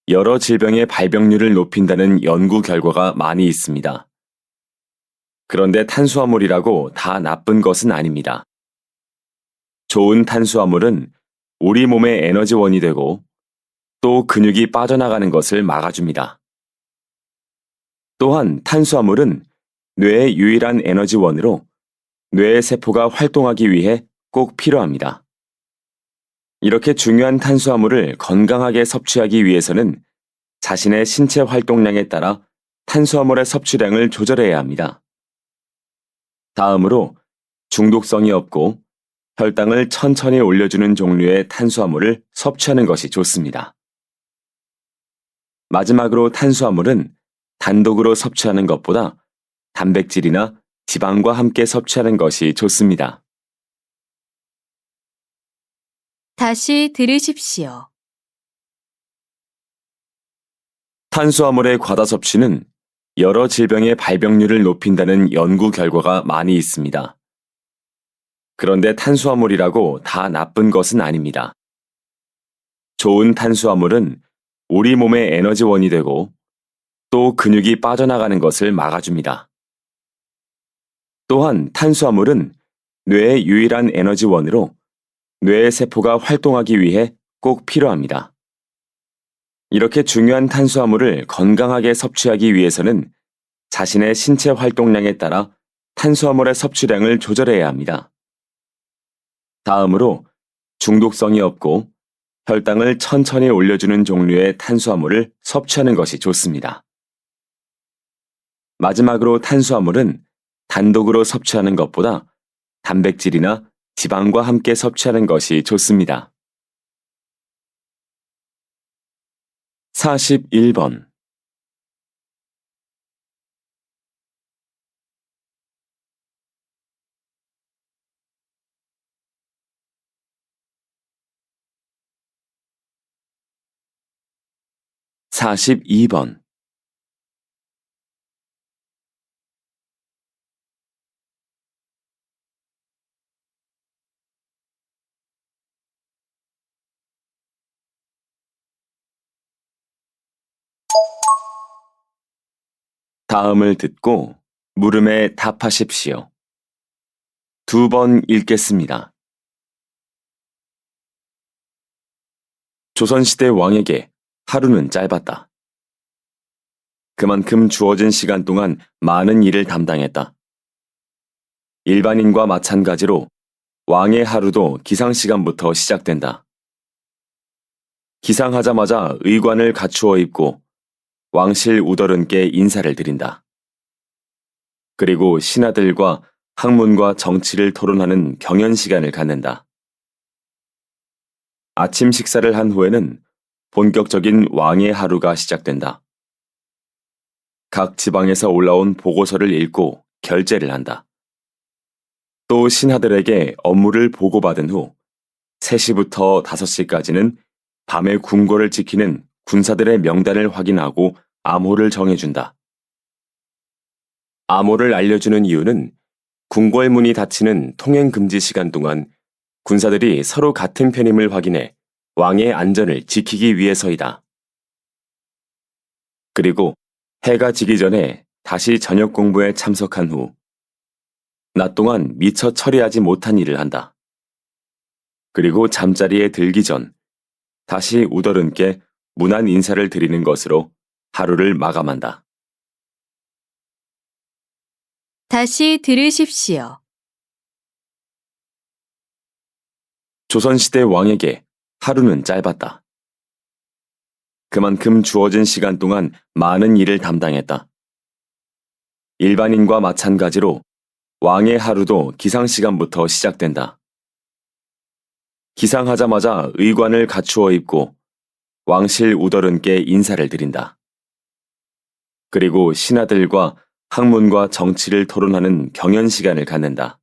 Speaker 2: 여러 질병의 발병률을 높인다는 연구 결과가 많이 있습니다. 그런데 탄수화물이라고 다 나쁜 것은 아닙니다. 좋은 탄수화물은 우리 몸의 에너지원이 되고 또 근육이 빠져나가는 것을 막아줍니다. 또한 탄수화물은 뇌의 유일한 에너지원으로 뇌의 세포가 활동하기 위해 꼭 필요합니다. 이렇게 중요한 탄수화물을 건강하게 섭취하기 위해서는 자신의 신체 활동량에 따라 탄수화물의 섭취량을 조절해야 합니다. 다음으로 중독성이 없고 혈당을 천천히 올려주는 종류의 탄수화물을 섭취하는 것이 좋습니다. 마지막으로 탄수화물은 단독으로 섭취하는 것보다 단백질이나 지방과 함께 섭취하는 것이 좋습니다.
Speaker 1: 다시 들으십시오.
Speaker 2: 탄수화물의 과다 섭취는 여러 질병의 발병률을 높인다는 연구 결과가 많이 있습니다. 그런데 탄수화물이라고 다 나쁜 것은 아닙니다. 좋은 탄수화물은 우리 몸의 에너지원이 되고 또 근육이 빠져나가는 것을 막아줍니다. 또한 탄수화물은 뇌의 유일한 에너지원으로 뇌의 세포가 활동하기 위해 꼭 필요합니다. 이렇게 중요한 탄수화물을 건강하게 섭취하기 위해서는 자신의 신체 활동량에 따라 탄수화물의 섭취량을 조절해야 합니다. 다음으로 중독성이 없고 혈당을 천천히 올려주는 종류의 탄수화물을 섭취하는 것이 좋습니다. 마지막으로 탄수화물은 단독으로 섭취하는 것보다 단백질이나 지방과 함께 섭취하는 것이 좋습니다. 41번. 사십이 번. 다음을 듣고 물음에 답하십시오. 2번 읽겠습니다. 조선시대 왕에게 하루는 짧았다. 그만큼 주어진 시간 동안 많은 일을 담당했다. 일반인과 마찬가지로 왕의 하루도 기상시간부터 시작된다. 기상하자마자 의관을 갖추어 입고 왕실 우더른께 인사를 드린다. 그리고 신하들과 학문과 정치를 토론하는 경연 시간을 갖는다. 아침 식사를 한 후에는 본격적인 왕의 하루가 시작된다. 각 지방에서 올라온 보고서를 읽고 결재를 한다. 또 신하들에게 업무를 보고받은 후 3시부터 5시까지는 밤에 궁궐을 지키는 군사들의 명단을 확인하고 암호를 정해준다. 암호를 알려주는 이유는 궁궐 문이 닫히는 통행 금지 시간 동안 군사들이 서로 같은 편임을 확인해 왕의 안전을 지키기 위해서이다. 그리고 해가 지기 전에 다시 저녁 공부에 참석한 후 낮 동안 미처 처리하지 못한 일을 한다. 그리고 잠자리에 들기 전 다시 우더른께 문안 인사를 드리는 것으로 하루를 마감한다.
Speaker 1: 다시 들으십시오.
Speaker 2: 조선시대 왕에게 하루는 짧았다. 그만큼 주어진 시간 동안 많은 일을 담당했다. 일반인과 마찬가지로 왕의 하루도 기상시간부터 시작된다. 기상하자마자 의관을 갖추어 입고 왕실 우더른께 인사를 드린다. 그리고 신하들과 학문과 정치를 토론하는 경연 시간을 갖는다.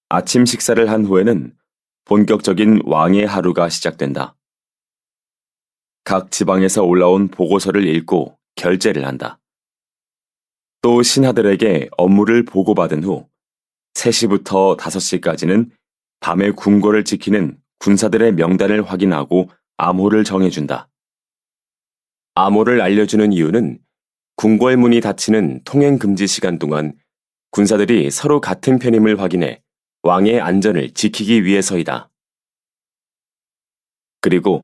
Speaker 2: 아침 식사를 한 후에는 본격적인 왕의 하루가 시작된다. 각 지방에서 올라온 보고서를 읽고 결재를 한다. 또 신하들에게 업무를 보고받은 후 3시부터 5시까지는 밤에 궁궐을 지키는 군사들의 명단을 확인하고 암호를 정해준다. 암호를 알려주는 이유는 궁궐 문이 닫히는 통행 금지 시간 동안 군사들이 서로 같은 편임을 확인해 왕의 안전을 지키기 위해서이다. 그리고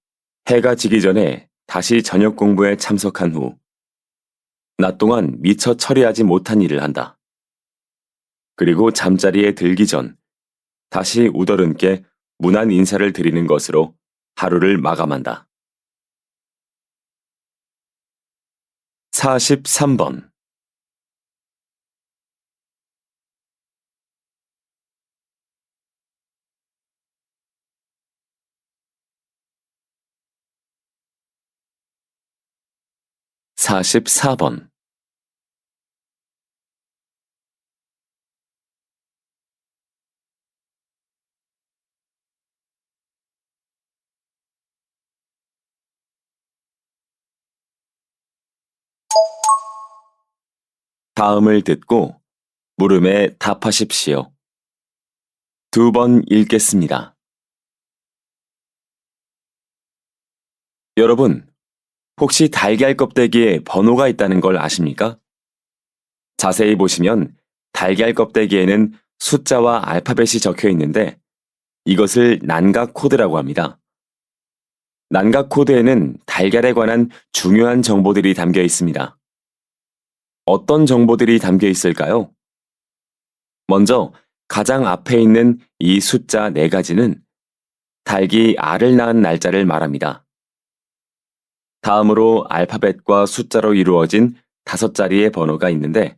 Speaker 2: 해가 지기 전에 다시 저녁 공부에 참석한 후 낮 동안 미처 처리하지 못한 일을 한다. 그리고 잠자리에 들기 전 다시 우더른께 문안 인사를 드리는 것으로 하루를 마감한다. 43번 44번 다음을 듣고 물음에 답하십시오. 2번 읽겠습니다. 여러분, 혹시 달걀 껍데기에 번호가 있다는 걸 아십니까? 자세히 보시면 달걀 껍데기에는 숫자와 알파벳이 적혀 있는데 이것을 난각 코드라고 합니다. 난각 코드에는 달걀에 관한 중요한 정보들이 담겨 있습니다. 어떤 정보들이 담겨 있을까요? 먼저 가장 앞에 있는 이 숫자 4가지는 닭이 알을 낳은 날짜를 말합니다. 다음으로 알파벳과 숫자로 이루어진 5자리의 번호가 있는데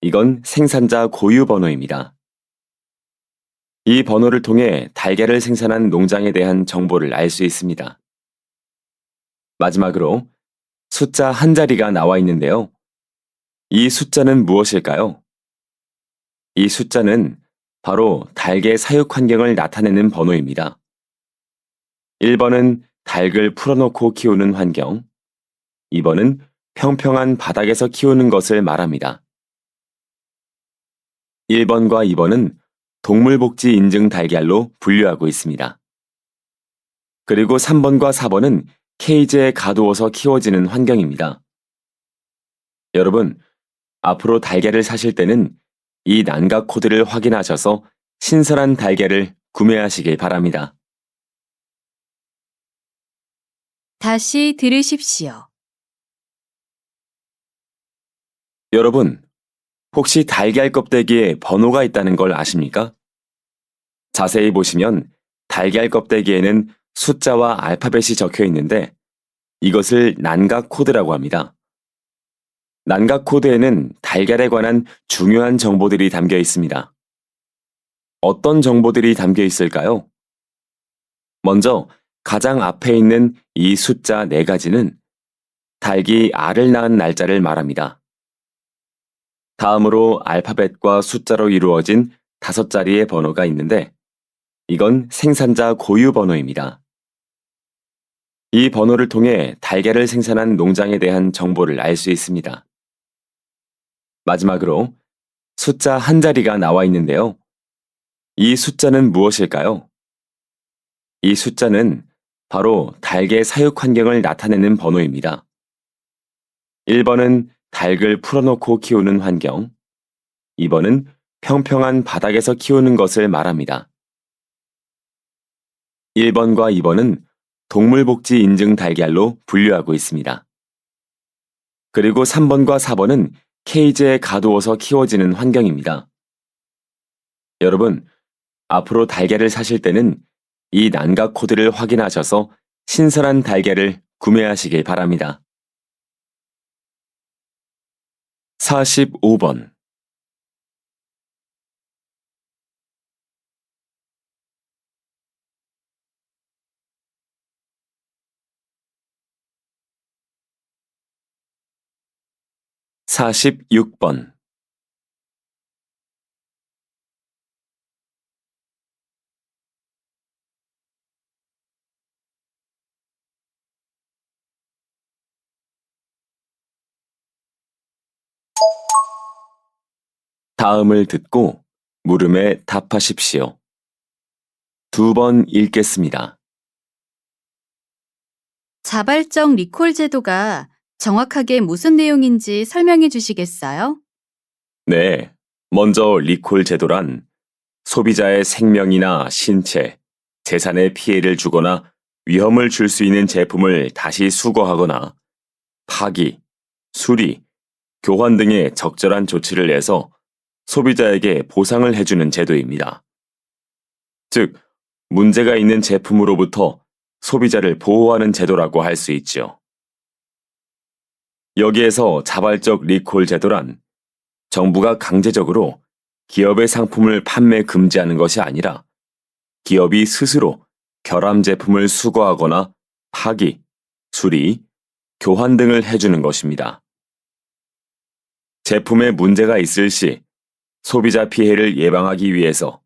Speaker 2: 이건 생산자 고유 번호입니다. 이 번호를 통해 달걀을 생산한 농장에 대한 정보를 알 수 있습니다. 마지막으로 숫자 한 자리가 나와 있는데요. 이 숫자는 무엇일까요? 이 숫자는 바로 닭의 사육 환경을 나타내는 번호입니다. 1번은 닭을 풀어놓고 키우는 환경, 2번은 평평한 바닥에서 키우는 것을 말합니다. 1번과 2번은 동물복지 인증 달걀로 분류하고 있습니다. 그리고 3번과 4번은 케이지에 가두어서 키워지는 환경입니다. 여러분, 앞으로 달걀을 사실 때는 이 난각 코드를 확인하셔서 신선한 달걀을 구매하시길 바랍니다.
Speaker 1: 다시 들으십시오.
Speaker 2: 여러분, 혹시 달걀 껍데기에 번호가 있다는 걸 아십니까? 자세히 보시면 달걀 껍데기에는 숫자와 알파벳이 적혀 있는데 이것을 난각 코드라고 합니다. 난각 코드에는 달걀에 관한 중요한 정보들이 담겨 있습니다. 어떤 정보들이 담겨 있을까요? 먼저 가장 앞에 있는 이 숫자 4가지는 닭이 알을 낳은 날짜를 말합니다. 다음으로 알파벳과 숫자로 이루어진 5자리의 번호가 있는데 이건 생산자 고유 번호입니다. 이 번호를 통해 달걀을 생산한 농장에 대한 정보를 알 수 있습니다. 마지막으로 숫자 한 자리가 나와 있는데요. 이 숫자는 무엇일까요? 이 숫자는 바로 닭의 사육 환경을 나타내는 번호입니다. 1번은 닭을 풀어놓고 키우는 환경, 2번은 평평한 바닥에서 키우는 것을 말합니다. 1번과 2번은 동물복지 인증 달걀로 분류하고 있습니다. 그리고 3번과 4번은 케이지에 가두어서 키워지는 환경입니다. 여러분, 앞으로 달걀을 사실 때는 이 난각 코드를 확인하셔서 신선한 달걀을 구매하시길 바랍니다. 45번. 46번. '다음을 듣고 물음에 답하십시오. 2번 읽겠습니다.
Speaker 1: 자발적 리콜 제도가 정확하게 무슨 내용인지 설명해 주시겠어요?
Speaker 2: 네. 먼저 리콜 제도란 소비자의 생명이나 신체, 재산에 피해를 주거나 위험을 줄 수 있는 제품을 다시 수거하거나 파기, 수리, 교환 등의 적절한 조치를 내서 소비자에게 보상을 해주는 제도입니다. 즉, 문제가 있는 제품으로부터 소비자를 보호하는 제도라고 할 수 있죠. 여기에서 자발적 리콜 제도란 정부가 강제적으로 기업의 상품을 판매 금지하는 것이 아니라 기업이 스스로 결함 제품을 수거하거나 파기, 수리, 교환 등을 해주는 것입니다. 제품에 문제가 있을 시 소비자 피해를 예방하기 위해서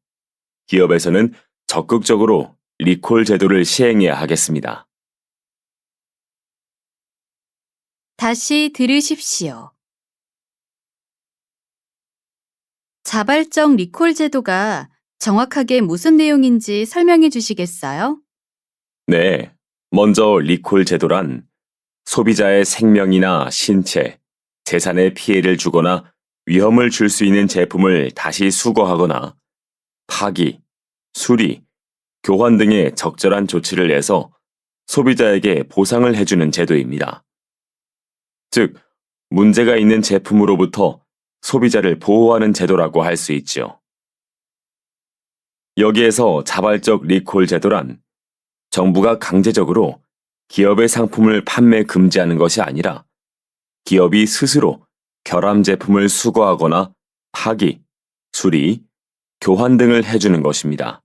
Speaker 2: 기업에서는 적극적으로 리콜 제도를 시행해야 하겠습니다.
Speaker 1: 다시 들으십시오. 자발적 리콜 제도가 정확하게 무슨 내용인지 설명해 주시겠어요?
Speaker 2: 네. 먼저 리콜 제도란 소비자의 생명이나 신체, 재산에 피해를 주거나 위험을 줄 수 있는 제품을 다시 수거하거나 파기, 수리, 교환 등의 적절한 조치를 내서 소비자에게 보상을 해주는 제도입니다. 즉, 문제가 있는 제품으로부터 소비자를 보호하는 제도라고 할 수 있죠. 여기에서 자발적 리콜 제도란 정부가 강제적으로 기업의 상품을 판매 금지하는 것이 아니라 기업이 스스로 결함 제품을 수거하거나 파기, 수리, 교환 등을 해주는 것입니다.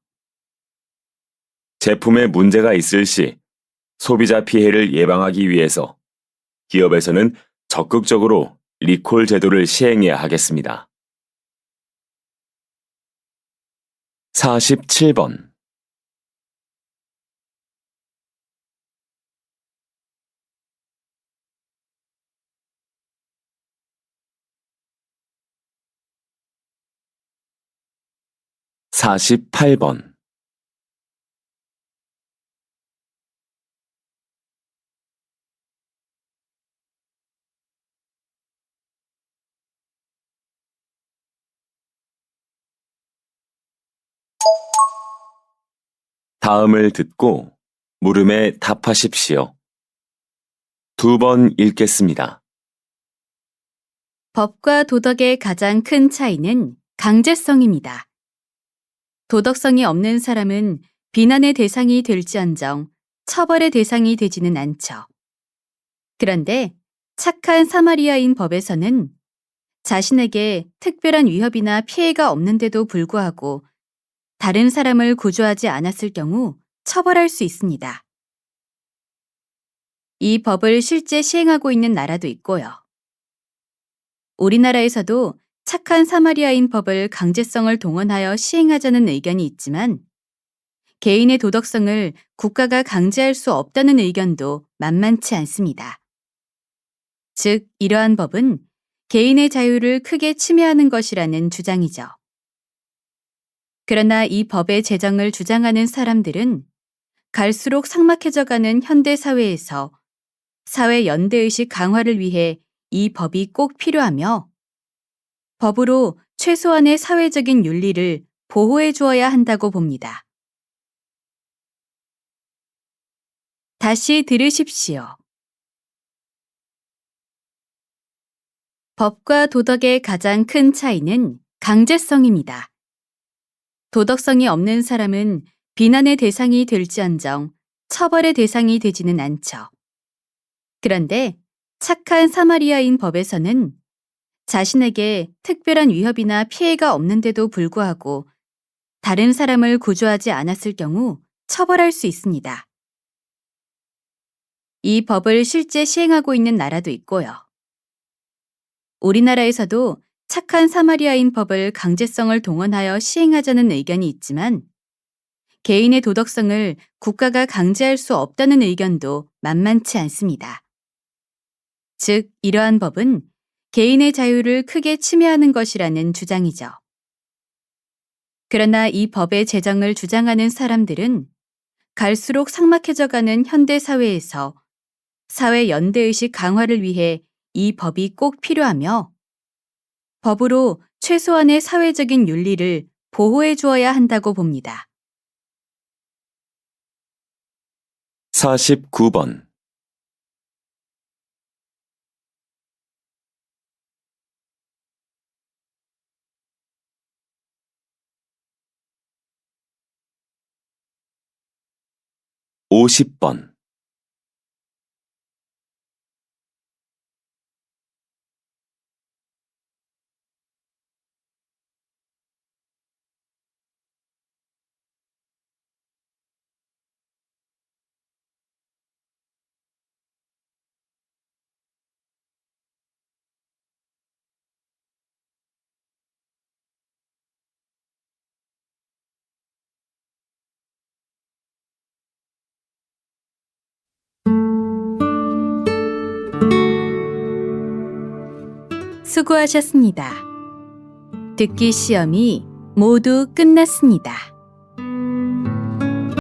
Speaker 2: 제품에 문제가 있을 시 소비자 피해를 예방하기 위해서 기업에서는 적극적으로 리콜 제도를 시행해야 하겠습니다. 47번. 48번. 다음을 듣고 물음에 답하십시오. 2번 읽겠습니다.
Speaker 1: 법과 도덕의 가장 큰 차이는 강제성입니다. 도덕성이 없는 사람은 비난의 대상이 될지언정 처벌의 대상이 되지는 않죠. 그런데 착한 사마리아인 법에서는 자신에게 특별한 위협이나 피해가 없는데도 불구하고 다른 사람을 구조하지 않았을 경우 처벌할 수 있습니다. 이 법을 실제 시행하고 있는 나라도 있고요. 우리나라에서도 착한 사마리아인 법을 강제성을 동원하여 시행하자는 의견이 있지만 개인의 도덕성을 국가가 강제할 수 없다는 의견도 만만치 않습니다. 즉, 이러한 법은 개인의 자유를 크게 침해하는 것이라는 주장이죠. 그러나 이 법의 제정을 주장하는 사람들은 갈수록 삭막해져가는 현대 사회에서 사회 연대의식 강화를 위해 이 법이 꼭 필요하며 법으로 최소한의 사회적인 윤리를 보호해 주어야 한다고 봅니다. 다시 들으십시오. 법과 도덕의 가장 큰 차이는 강제성입니다. 도덕성이 없는 사람은 비난의 대상이 될지언정 처벌의 대상이 되지는 않죠. 그런데 착한 사마리아인 법에서는 자신에게 특별한 위협이나 피해가 없는데도 불구하고 다른 사람을 구조하지 않았을 경우 처벌할 수 있습니다. 이 법을 실제 시행하고 있는 나라도 있고요. 우리나라에서도 착한 사마리아인 법을 강제성을 동원하여 시행하자는 의견이 있지만 개인의 도덕성을 국가가 강제할 수 없다는 의견도 만만치 않습니다. 즉, 이러한 법은 개인의 자유를 크게 침해하는 것이라는 주장이죠. 그러나 이 법의 제정을 주장하는 사람들은 갈수록 삭막해져가는 현대 사회에서 사회 연대의식 강화를 위해 이 법이 꼭 필요하며 법으로 최소한의 사회적인 윤리를 보호해 주어야 한다고 봅니다.
Speaker 2: 49번. (50번)
Speaker 1: 수고하셨습니다. 듣기 시험이 모두 끝났습니다.